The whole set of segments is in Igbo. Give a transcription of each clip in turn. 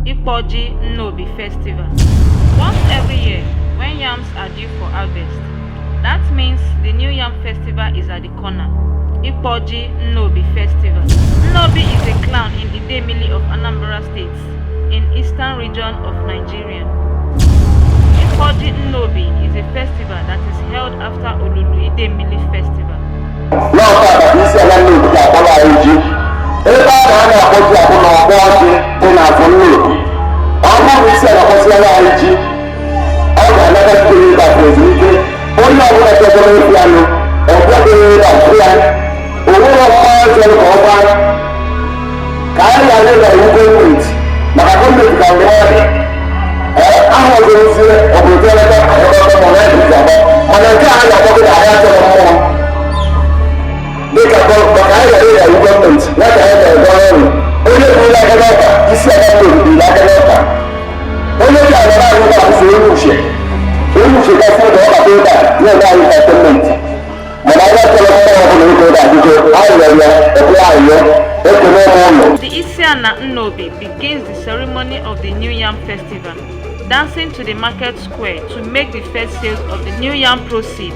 Ikpoji Nnobi Festival. Once every year, when yams are due for harvest, that means the new yam festival is at the corner. Ikpoji Nnobi Festival. Nnobi is a clown in Idemili of Anambra State, in eastern region of Nigeria. Ikpoji Nnobi is a festival that is held after Olulu Idemili Festival. The Isiana Nnobi begins the ceremony of the New Yam Festival, dancing to the market square to make the first sales of the New Yam proceed.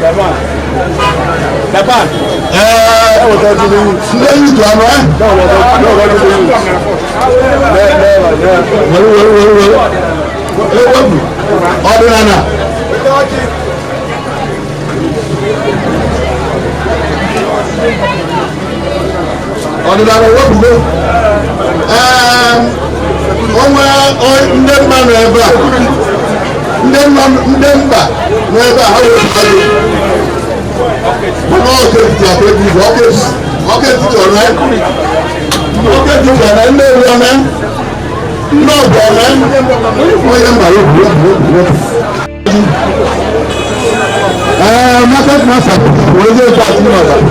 Come on. Japan. Lẹ́yìn tó àná ẹ́. Ọdún nana. Ọdún nana wọ́pù lé. Ọnwa ndị mma nọ ebe a. Ndị mba nọ ebe a ha were mmadụ. Okay, market master, where they talking about?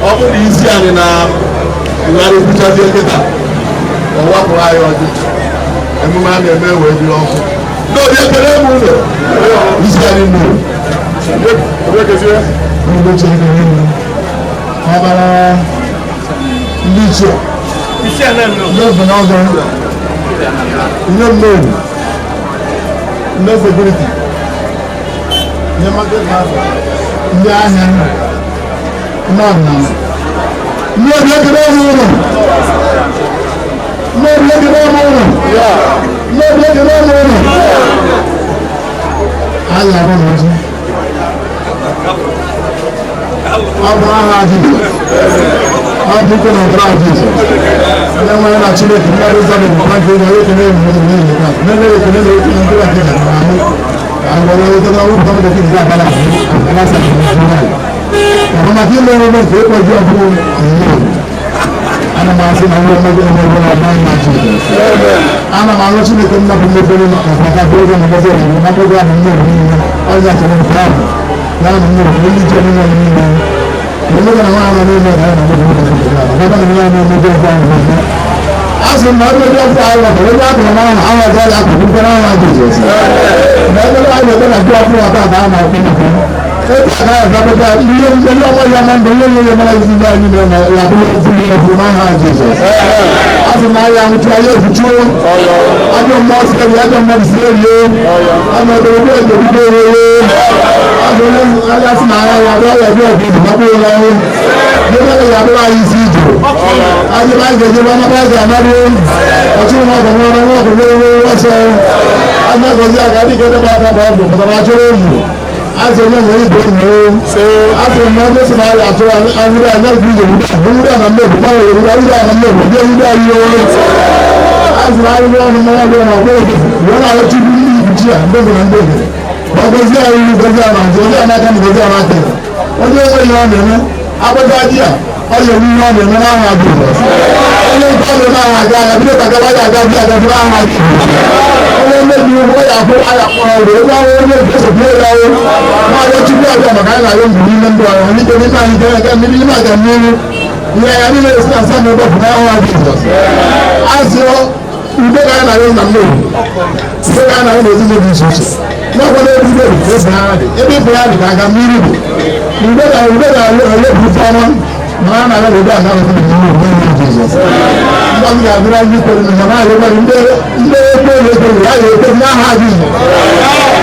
All the easy and in a very good idea. Or what will I do? And the man that may well be also. No, they can move it. He's getting moved. Licia. No security. No market master. No, ana masih nama lagi ana malu sih kita nak pembeli apa boleh nama boleh nama boleh nama aja cuma faham nama ini jadi nama asal malu dia faham kalau dia nama awak jadi aku bukan awak jadi nama lain itu nak jual apa nama Kalau dia orang yang boleh yang malah tinggal di mana, yang boleh tinggal di mana saja. Asal yang cahaya hijau, ada emas sekali, ada emas sekali, ada berapa jadi ada senarai ada di mana lain. Dia yang boleh isi tu. Ada lagi jadi mana saja ada. Cuma orang boleh asal. Ada kerja kali kita bawa macam asal yang ini boleh, asal mana sebenarnya asal anda anda beli bukan anda bukan anda dia asal anda mana ada cuci dia anda bukan dia. Bagus dia ini kerja macam dia anak kan kerja macam. Orang yang mana apa saja, orang yang mana ada. Orang yang mana ada, dia tak ada orang ada. Orang yang boleh apa ayat orang yang sesuatu ada juga ada makanya yang beriman doa ini jadi kan ini macam ni ya ini lepas sama bapak awak asal udah kan ada yang namu udah kan ada yang jadi suci nak boleh udah berani ini berani kagak mirip udah ada berjalan mana ada udah ada bang ya berani pun mana ada ini haji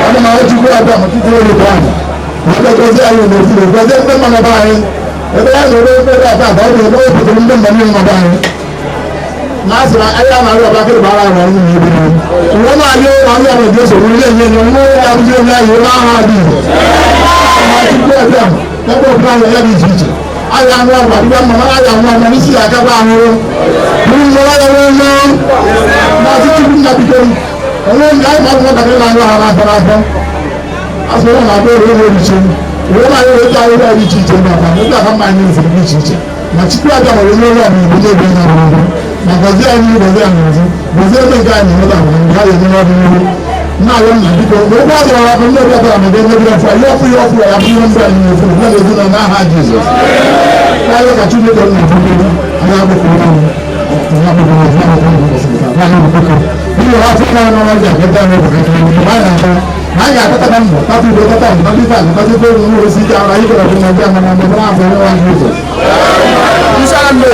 ada mau juga ada mesti boleh berani ada kerja yang mesti kerja kan mana baik ada yang ada apa baru betul mana baik nasra ayah malu apa kerja barang ini ulama ada dia sebelum ini yang yang haji mesti kerja kalau berani ya dicuci ayah mana dia mana ayah mana mesti ada bangun belum ada masih cukup nak bikin orang lain mahu nak apa asal orang ada orang macam orang ada orang di sini apa kita akan main di sini macam tu ada orang yang boleh benar nak kerja ini kerja ni kita ada yang nak yang nanti kalau orang ada orang punya dia ada dia saya fu yang belum berani fu dia ada nak haji kalau kacau dia ada ada apa pun ini hasilnya orang yang kita mana hanya kata kamu tapi berkata tapi itu mengurus sejarah lagi kalau punya mana berapa orang itu misalnya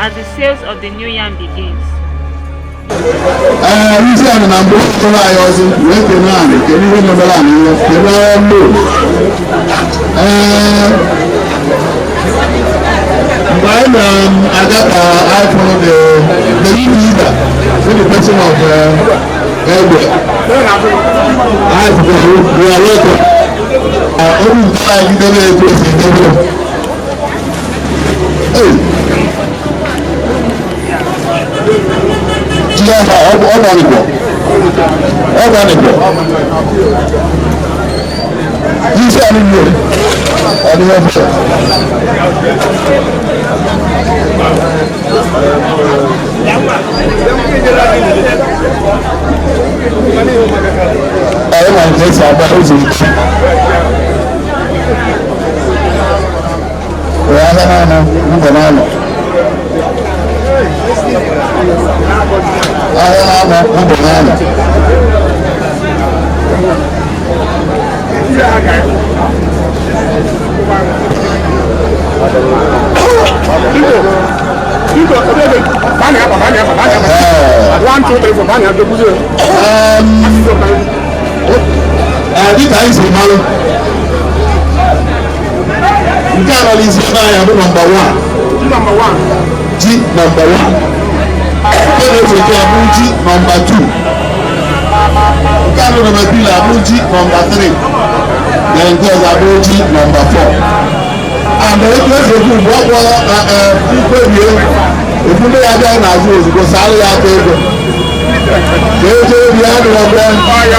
As the sales of the new yam begins. I got iPhone, the leader, the person of Edward. We are welcome. Only time you don't Hey. Jiyama ọgbọnigbo. Iṣẹ́ ẹni lò ẹni wọ́n fẹ́. Ẹ̀rọ máa ń tẹ̀sí àgbà oṣù yìí. Ìyá náà nọ ń bọ̀ náà nọ. Ayé náà nọ ń bọ̀ náà nọ. Dịka anyị si malụ nke a nọ n'isi ebe anyị bụ nọmba 1 ji nọmba 1 nke na-esote ya bụ ji nọmba 2 nke anụ nọmba 3 abụ ji nọmba 3 na nke ọzọ abụ ji nọmba 4 and etu esi ekwu mgbe ọ gwọrọ mkpebie ekwu ndị ya bịa n'azụ ozugbo saalụ ya aka ego ka eje obi ya dịrọ mgbe maka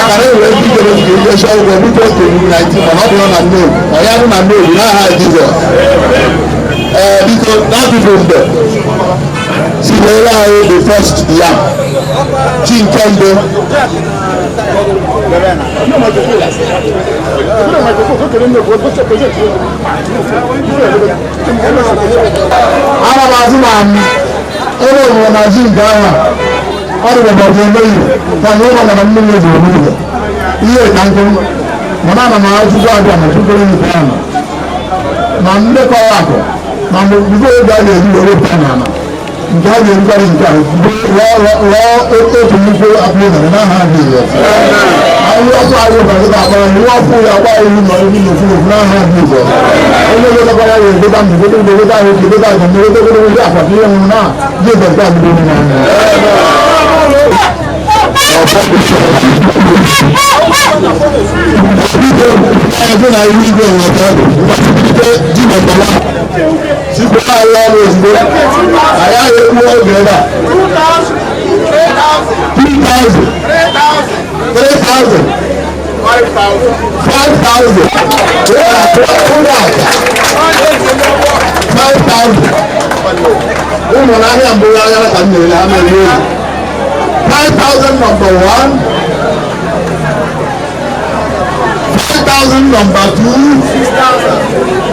na ewere ndị ijere ojige ijecha ụgwọ bute okenye 19 mana ọ bụrụ na nneobi ọ ya bụ na nneobi n'aha Jizọs biko na-atụfu mgbe si were anyị the first yam chi nke mbụ ana m azụ na ebe obodo na ji nke ahụ ọ dị ụbọchị emeghị ka na ụlọ mana mmiri ezoro n'ụlọ ihe ka nkụ mana ana m ajụjụ abịa na chukwu nke ahụ na mmekọrọ akụ na mgbe oge a ga-eji were pụta n'ala nke a ga-erukarị nke a rụọ otu nnukwu akpụzara n'aha Jizọs ahụ ọkụ anyị ụbọchị akpara iwe ọkụ ya gba ihu na ihu na ofu n'aha Jizọs onye wetakwa ya ga-edota ndụ edota ahụ edota azụ na edota ndị akwata ihe nwụrụ na Jizọs ga adịgo onye n'anya ẹgbẹ́ náà irú ìgbẹ́ ìwọ̀n ọ̀tọ́ ìgbẹ́ jìnnà bọ̀lá sípò láàrin ọmọ òṣìṣẹ́ àyà ewu ọ̀gbẹ́ náà 2,000 3,000 5,000 ụmụ n'ahịa mbụ ya agara ka m nyere ha mere 5,000 number 1 5,000 number 2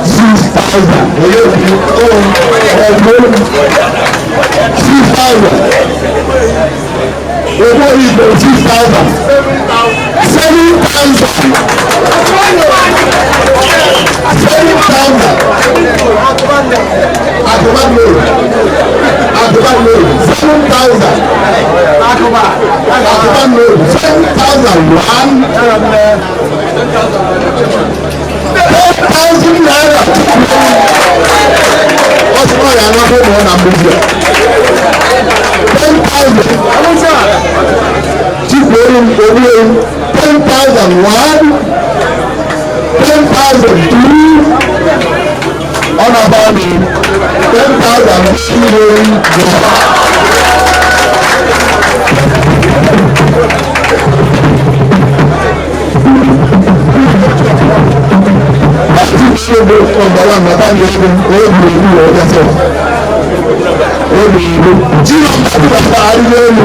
6,000 owó ìgbò 6,000 7,000 naira. What's more than one more than movie? 10,000. Keep rolling, 10,001, 10,002. On about 10,002. Ṣébo ọ̀gbọ̀nà mẹ́ta ń gbé oògùn ìlú rẹ̀ lẹ́sẹ̀. Oògùn ìlú. Tí wọ́n bá ti bàbá àríwé ẹnu.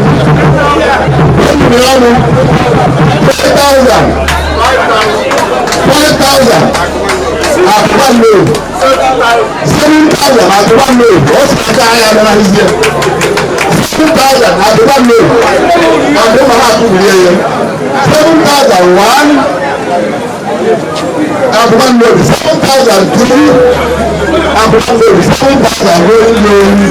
Oògùn ìlú 5,000. 5,000. Àtúbà lóò. 7,000 àtúbà lóò. Ó sì ká ayé abẹ́rẹ́ àìsí ẹ̀. 7,000 àtúbà lóò. Àtúbà máa kú ìyẹn yẹn. 7,001. Abúlé lórí 7,002 Abúlé lórí 7,000 lórí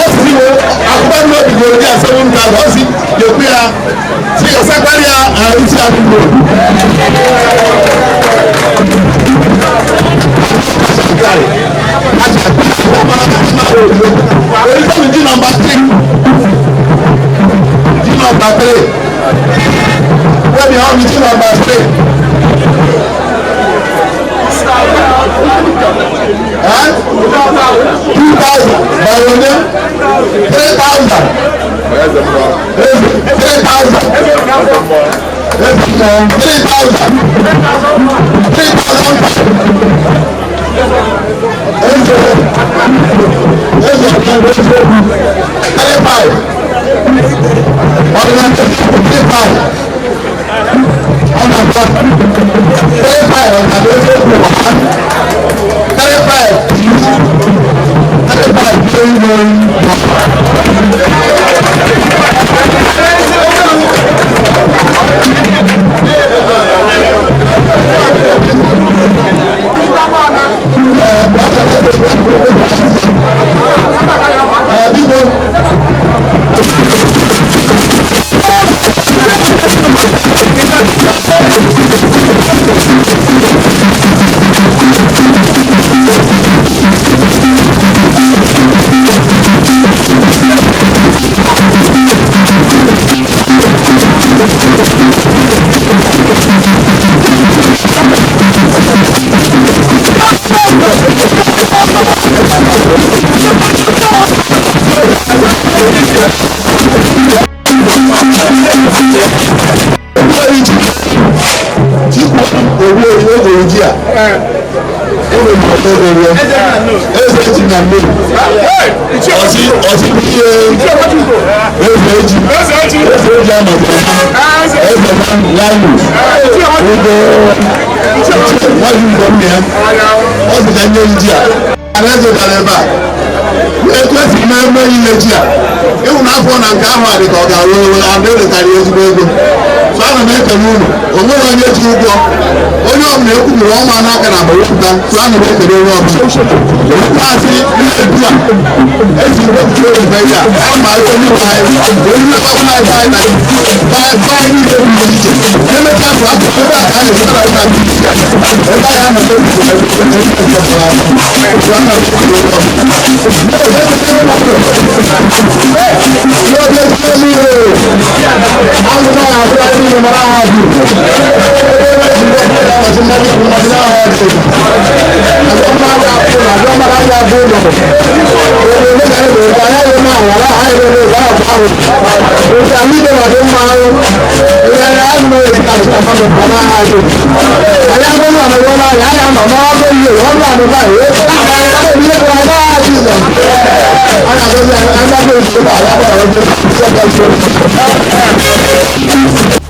ọsì wo Abúlé lórí lórí ní 7,000 ọsì yóò pé a sí ọ̀sẹ̀ pẹ́lú àárín tí a fi lò. Oríṣiríṣi jí nọ́mbà 3 jí nọ́mbà 3. Where the hell is number 3?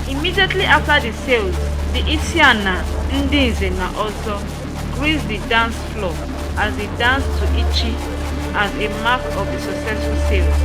Immediately after the sales, the Isiana Ndize na also graced the dance floor as they danced to Ichi as a mark of the successful sales.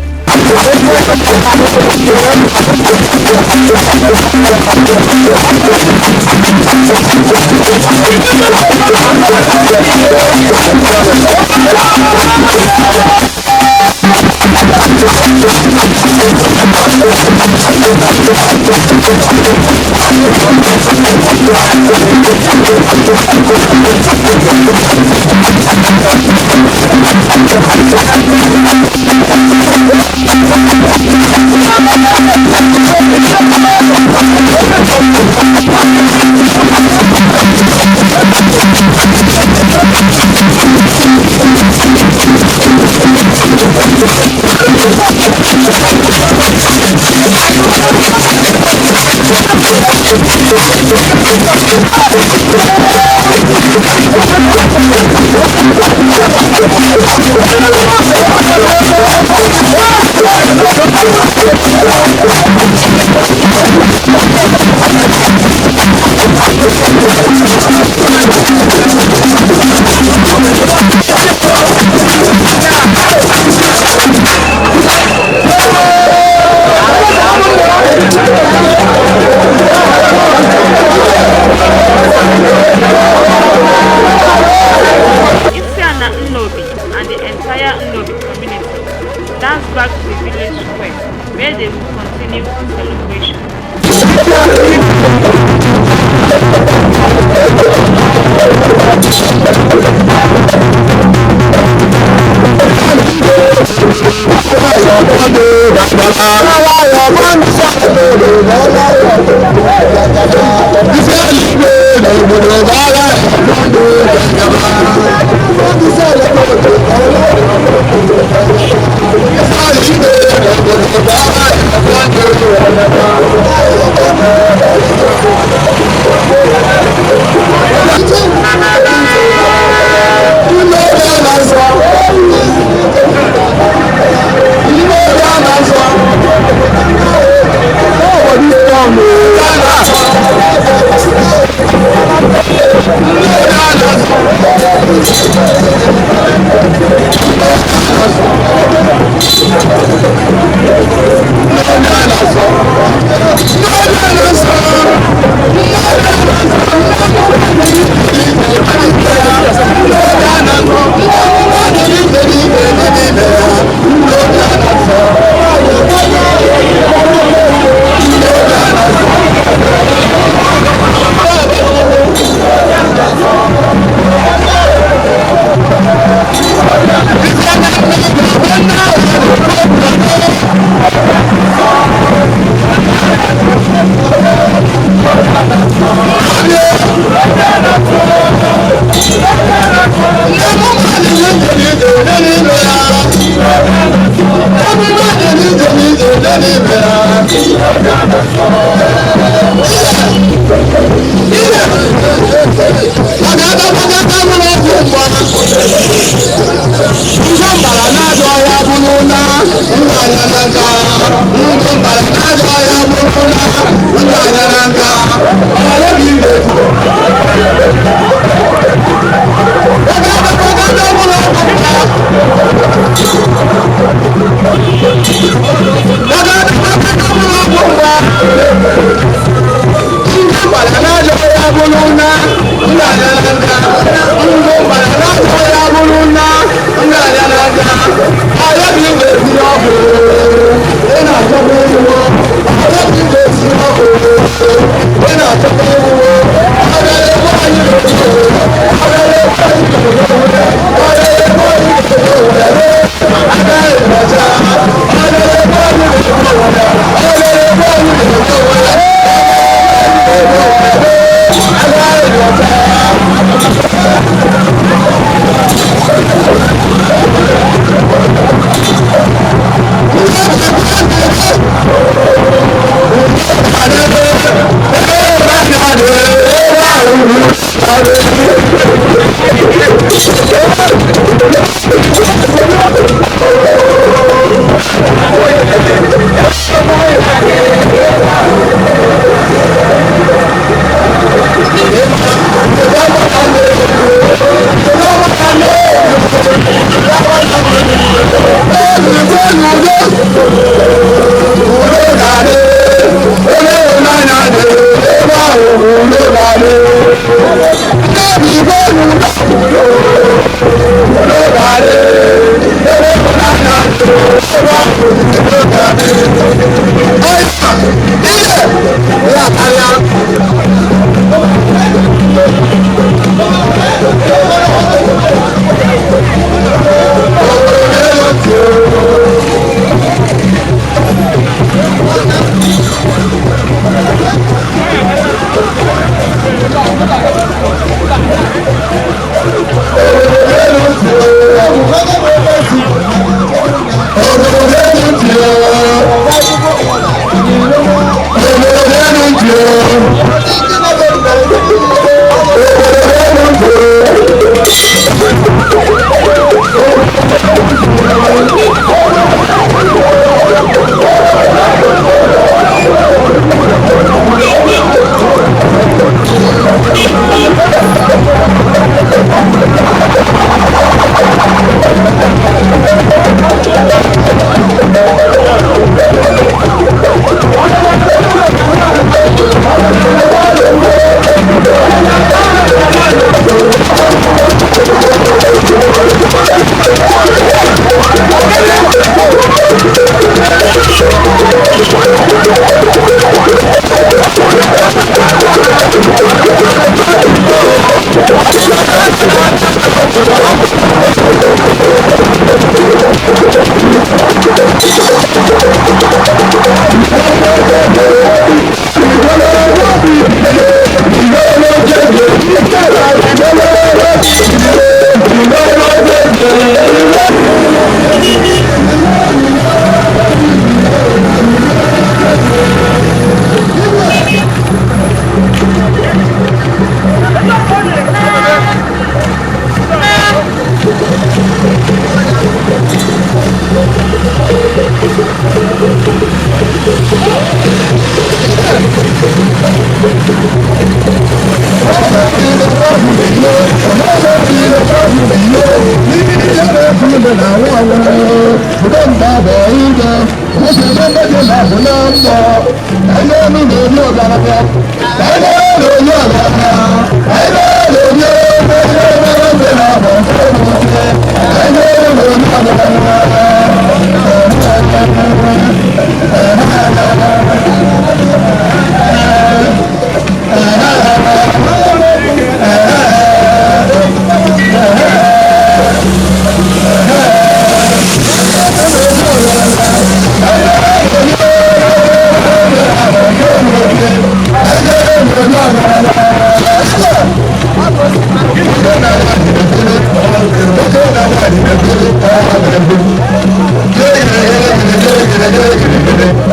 Thank you.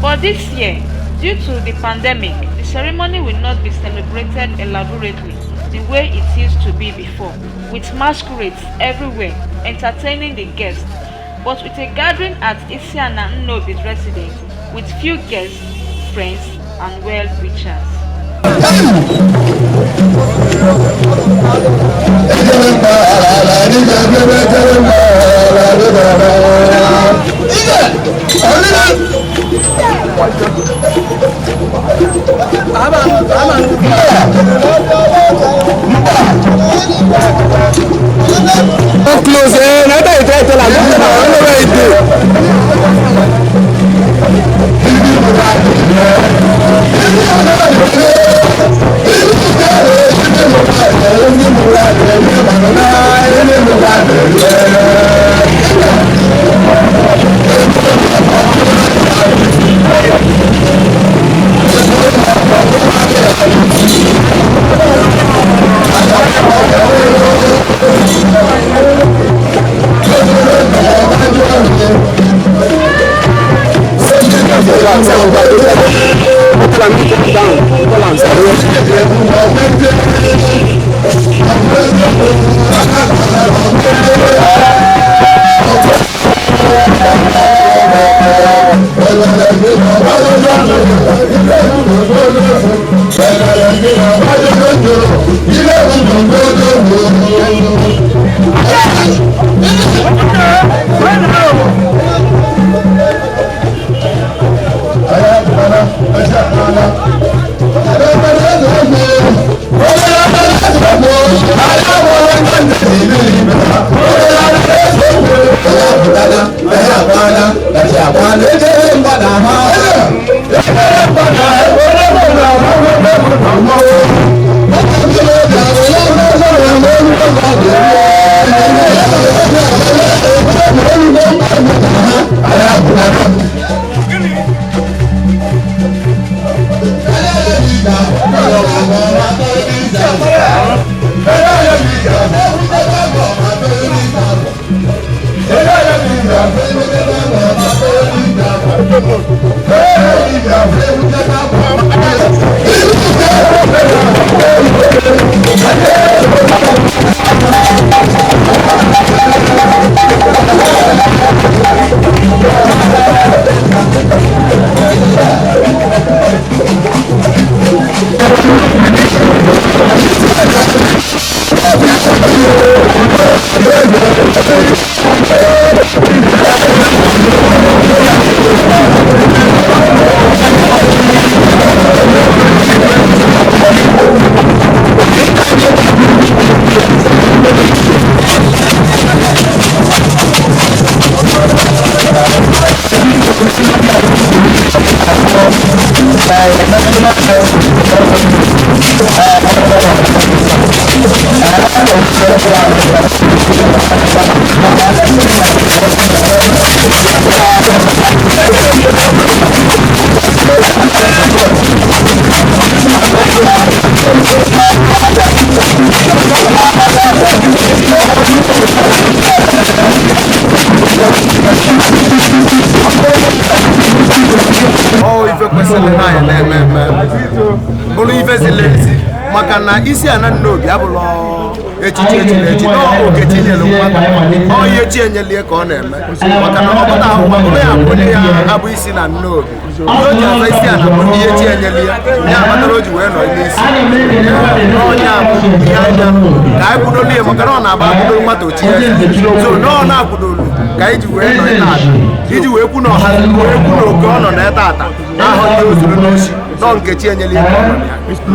For this year, due to the pandemic, the ceremony will not be celebrated elaborately the way it used to be before, with masquerades everywhere entertaining the guests, but with a gathering at Isiana Nnobi's residence with few guests, friends, and well-wishers. Makana isi ana Nnobi abụlọ echiche no Okechile onye chi enyelie ka ọ na-eme maka na ọbụta akwụkwọ bụrụ ya onye ya abụ isi na Nnobi o ji aza isi ala bụ ihe chi enyelie ya kpatara o ji wee nọ n'isi onye abụ ihe anya ka anyị kwudolie maka na ọ na-agba akwụdo mmadụ chi ya so na ọ na-akwụdolu ka anyị ji wee nọ n'ala iji wee kwu na ọha wee kwu na oke ọ nọ na tata ahụ ndị ozuru n'osi nọ nke chi enyelie ka ọ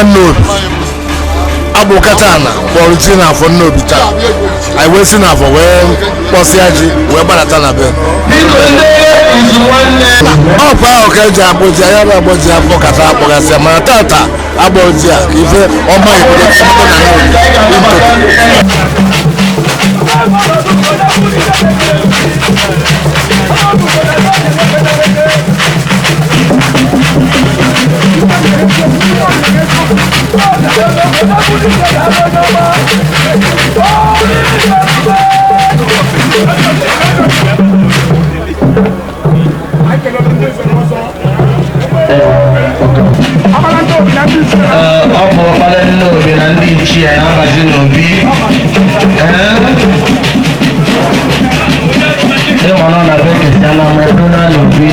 Nnobi abụ katana kpọrọ ji n'afọ Nnobi taa anyị wee si n'afọ wee kpọsịa ji wee gbarata na be ọkwa ahụ ka eji akpụ ji anya bụ agbọ ji afọ kata akpọgasịa mana tata agbọ ji a ka ife ọma ibodo site na Nnobi na ndị ichie na-abazi n'obi ịma nọ na bekee na mmepe na n'obi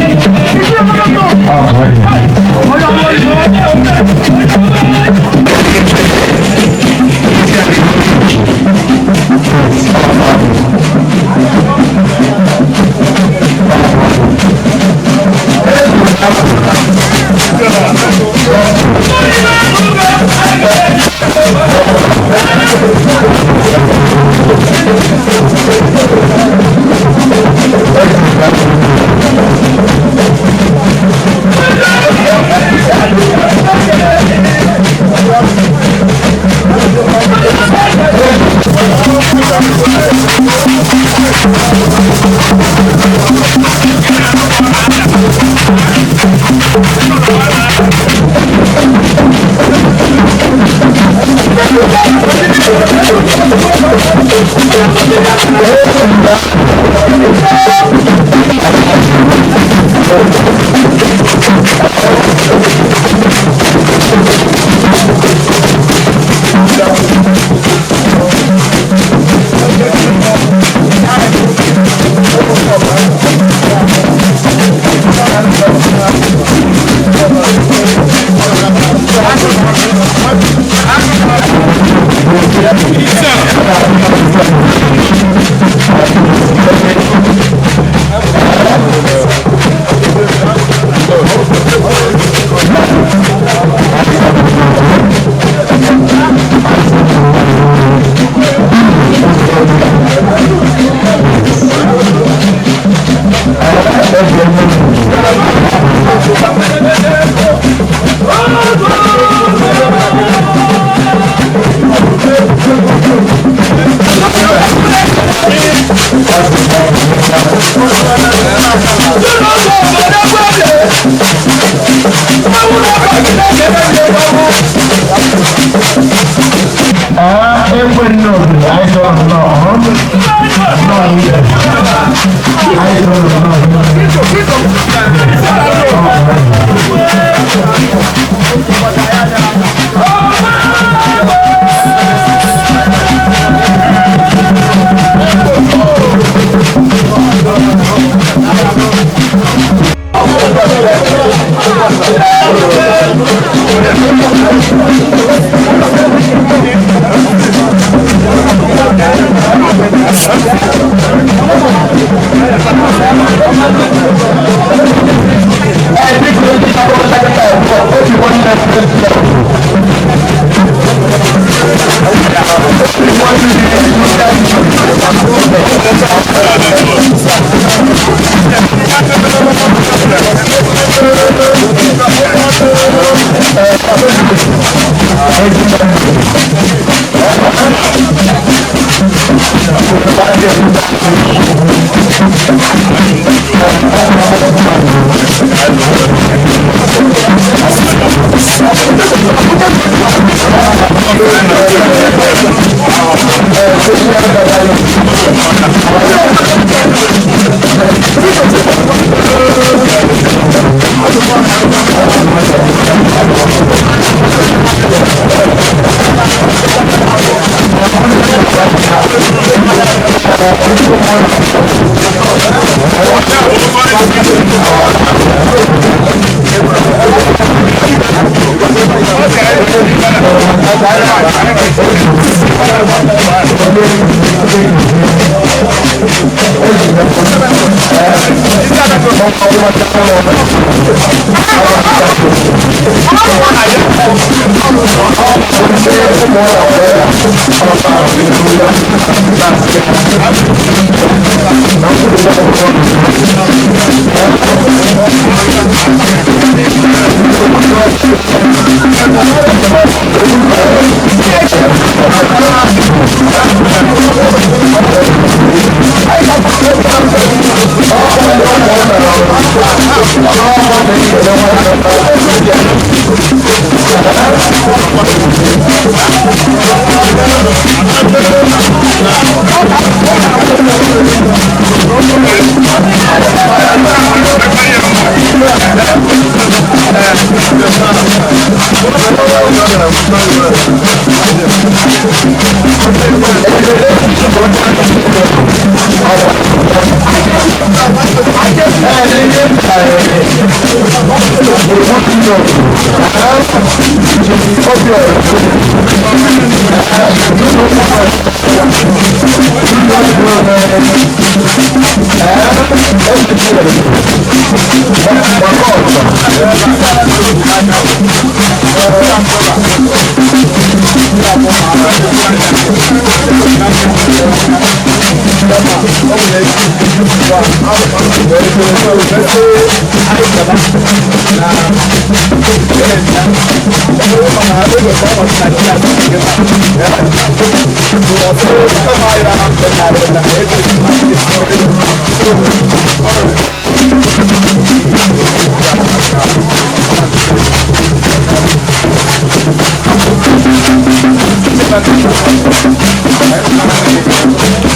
Thank you.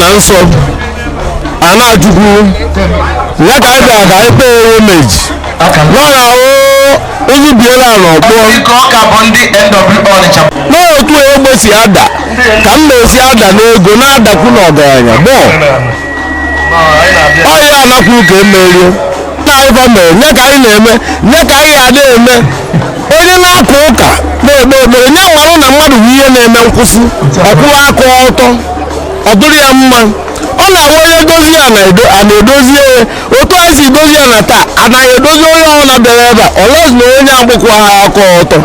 na nsọ Anachukwu ya ka anyị ga ikpe homage n'ọya ozi biela n'ọgbọ n'otu egbe si ada ka m na-esi ada n'ego na-adakwu n'ọgaranya bụ ọya anakwu ka emerie na ife mere nye ka anyị na-eme nye ka anyị ada eme onye na-akụ ụka na-egbe ekpere nye nwarụ na mmadụ bụ ihe na-eme nkwụsị ọkwụwa aka ọtọ ọ dụrụ ya mma ọ na-enwe onye dozi ya na-edozi otu anyị si dozi ya na taa anaghị edozi onye ọbụla bịara ebe a ọlọzi na onye agbụkwa ha aka ọtọ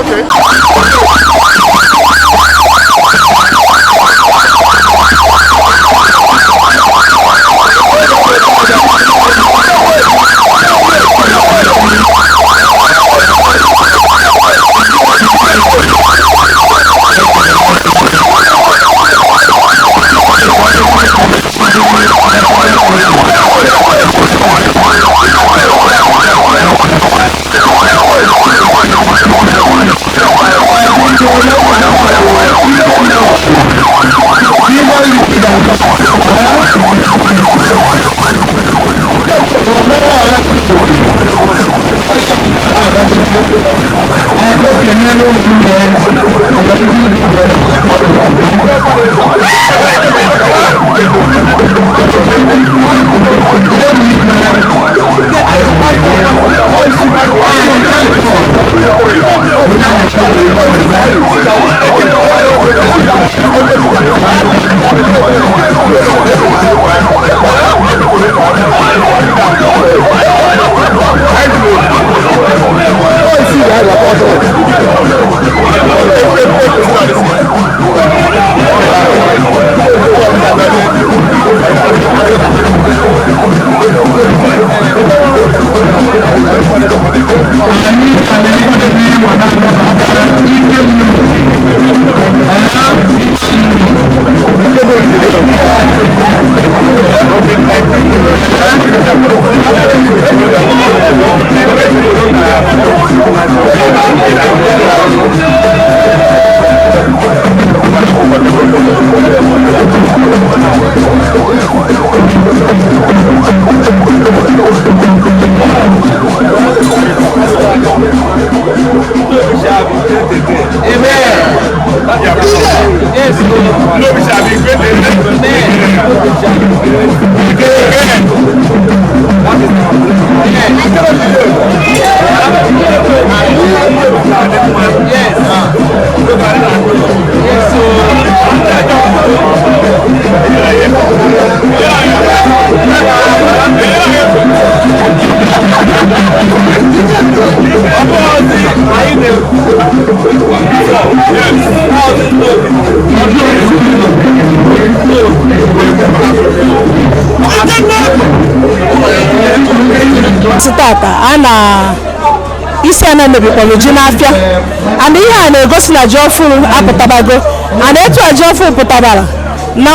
isi a na-emebikpọrọ ji n'afịa and ihe a na-egosi na ji ọfụrụ apụtabago and etu a ji ọfụrụ pụtabara na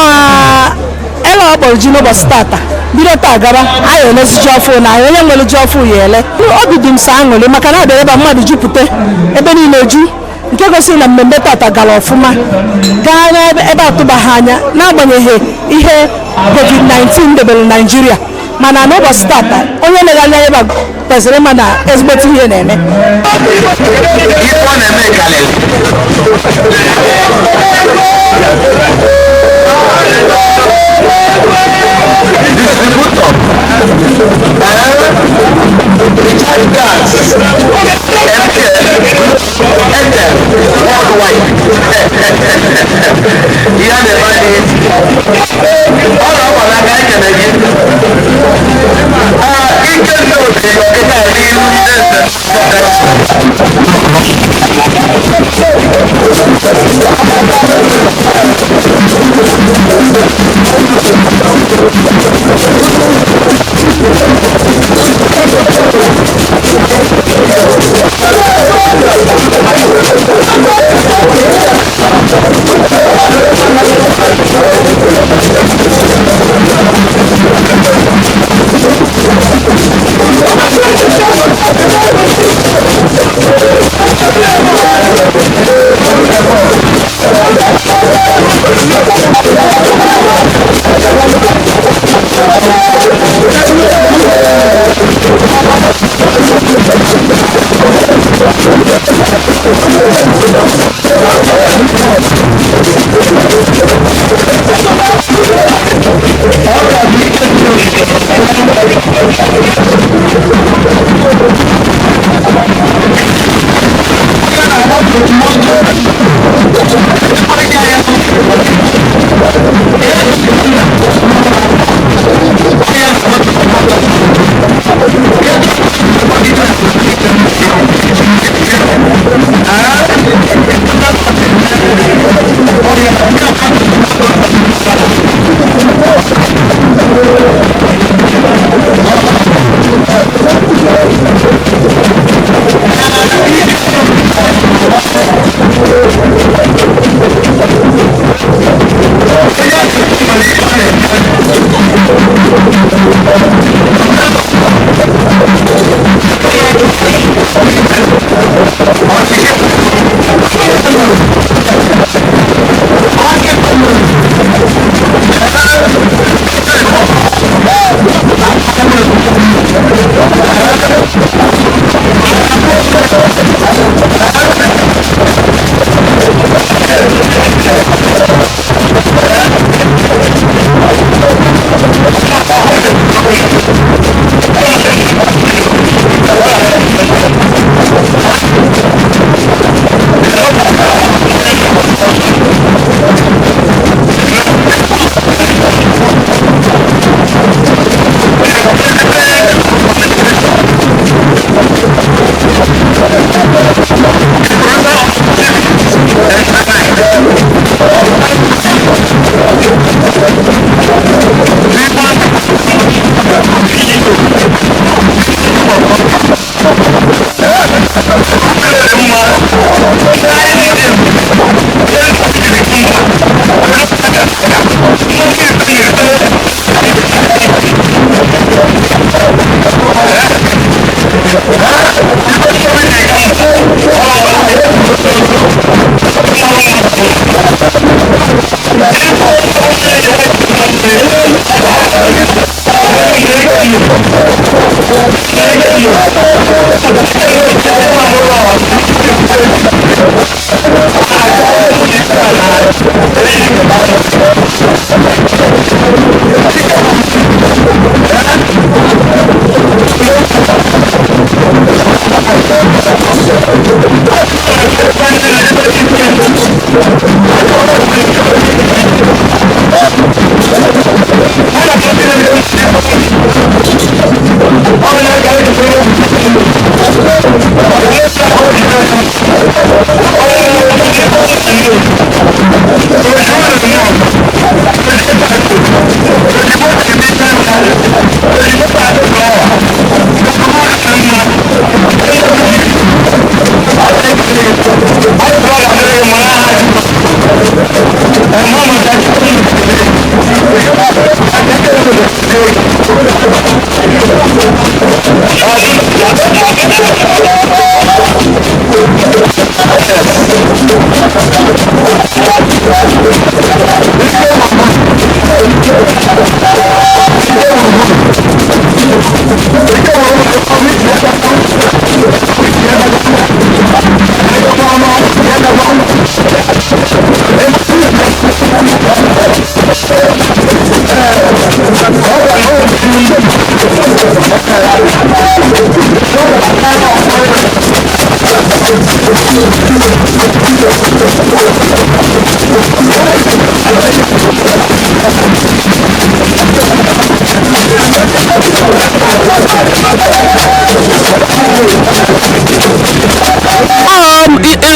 ele ọ kpọrọ ji n'ụbọchị tata bido taa gaba anyị elezi ji ọfụrụ na onye nwere ji ọfụrụ ya ele obi dị m sọ aṅụrị maka na abịara ebe mmadụ jupụta ebe niile ju nke gosiri na mmemme tata gara ọfụma gaa n'ebe atụbaghị anya n'agbanyeghị ihe COVID-19 debere Naijiria mana n'ụbọchị tata onye na-ega anya ebe a kwesịrị ịma na ezigbote ihe na-eme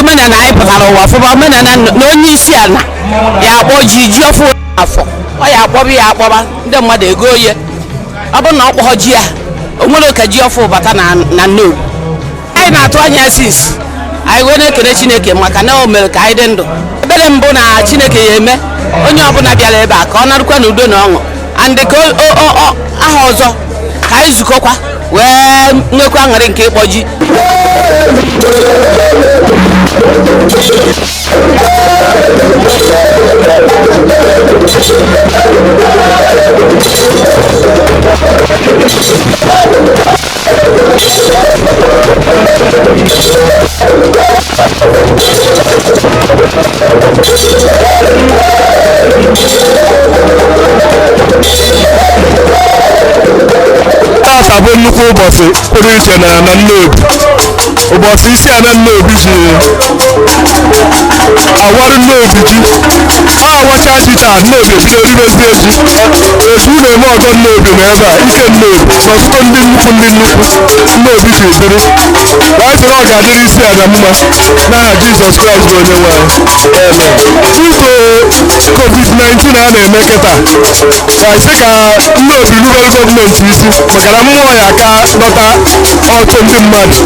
omenala anyị pụtara ụwa fụba omenala na onye isi ala ya akpọ ji ọfụ afọ ọ ya akpọba ya akpọba ndị mmadụ ego oye ọ bụrụ na ọ kpọọ ji ya o nwere ka ji ọfụ bata na nnobi anyị na-atụ anya sis anyị wee na-ekele Chineke maka na o mere ka anyị dị ndụ ebere mbụ na Chineke ya eme onye ọbụla bịara ebe a ka ọ narụkwa n'udo na ọṅụ andị ka aha ọzọ ka anyị zukọkwa wee nwekwa aṅụrị nke ịkpọ ji Tata bụ nnukwu ụbọchị pụrụ iche na Nnobi. Ụbọchị isi ala Nnobi ji awarụ Nnobi ji ọ awacha ji taa Nnobi bido ribezie ji etu na-eme ọgọ Nnobi na ebe a ike Nnobi na ọtụtụ ndị nnukwu Nnobi ji biri wee sịrị ọ ga-adịrị isi ala mma n'aha Jizọs Kraịst bụ onye nwe anyị. Tupu COVID-19 a na-eme kịta sị ka Nnobi rubere gọọmenti isi maka na mmụọ ya aka lọta ọtụ ndị mmadụ.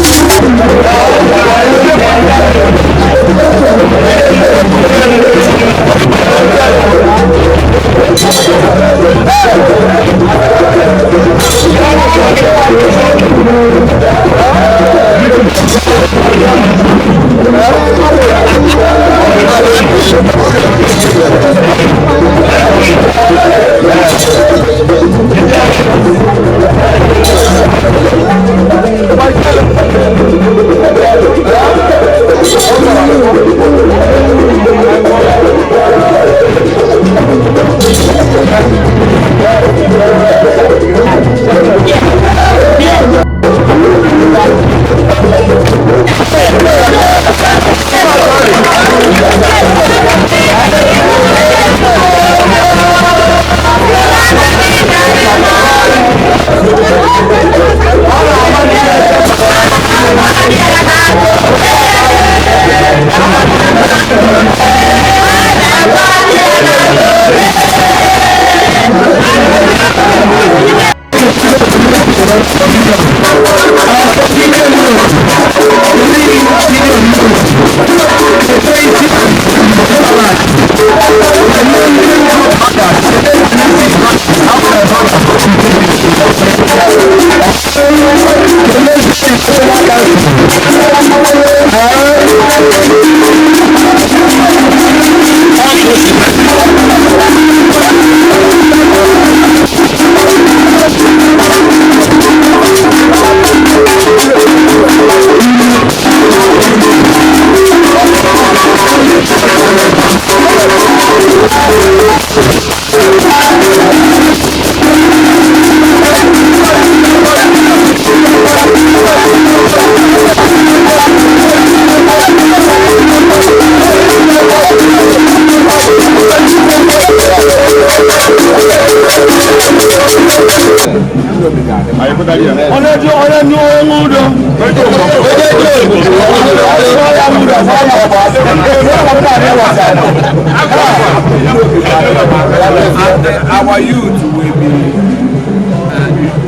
Our youth will be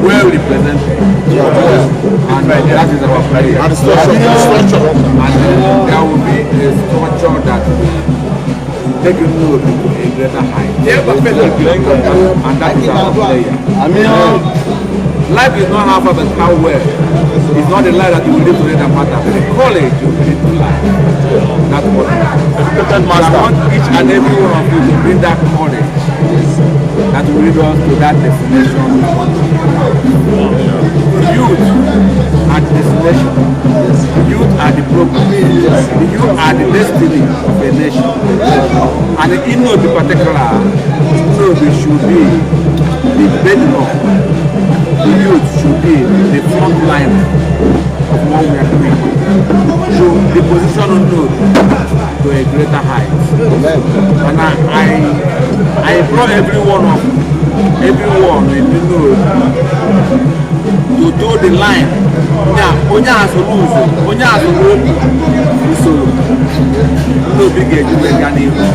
well represented, and that is our prayer. And there will be a structure that will take you to a greater height. And that is our prayer. Life is not half of it how well. It's not the life that you will live today that matters. The college you will live to life. That's what and every one of you to bring that courage that will lead us to that destination. Youth are the destination. Youth are the program. The youth are the destiny of a nation. And in Nnobi particular, Nnobi should be the bedrock. The youth should be the front line of what we are doing. So the position of Nnobi to a greater height. And I implore everyone in the Nnobi to do the line. Onye has to lose, onye has to lose. So Nnobi ga-ejibe ga n'ihu.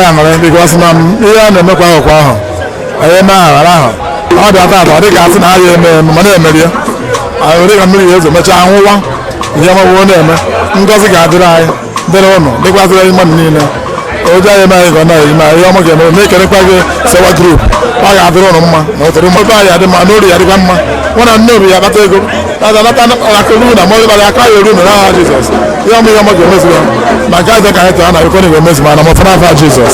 aṅụrị because na ihe a na-emekwa ọkwa ahụ anyị eme aghara ahụ ọ dị ata ọ dị ka asị na ha ya eme ma na-emeri ya dị ka mmiri ya ezo mechaa anwụwa ihe ọmụwụ na-eme ngozi ga-adịrị anyị dịrị ụnụ dịkwazịrị anyị mmadụ niile oji anyị eme anyị ka ọ na-eyi ma ihe ọma ga-eme na-ekerekwa gị Sewa Group ọ ga-adịrị ụnụ mma na ụtụrụ mmepe anyị adị mma n'ori ya dịkwa mma nwa na Nnobi ya akpata ego na-anata akụrụ na mmadụ bara aka ya eru mere aha Jizọs ihe ọma ga-emezu ya ma nke aja ka anyị tụọ na ekwenye ga-emezu ma na mọfụ n'afọ Jizọs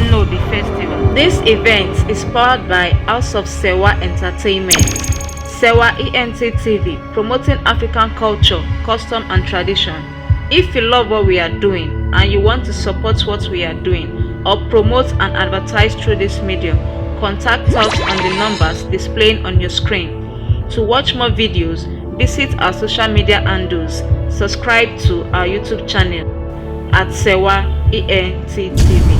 Nnobi Festival. This event is powered by House of Sewa Entertainment, Sewa ENT TV, promoting African culture, custom and tradition. If you love what we are doing and you want to support what we are doing or promote and advertise through this medium, contact us on the numbers displaying on your screen. To watch more videos, visit our social media handles. Subscribe to our YouTube channel at Sewa ENT TV.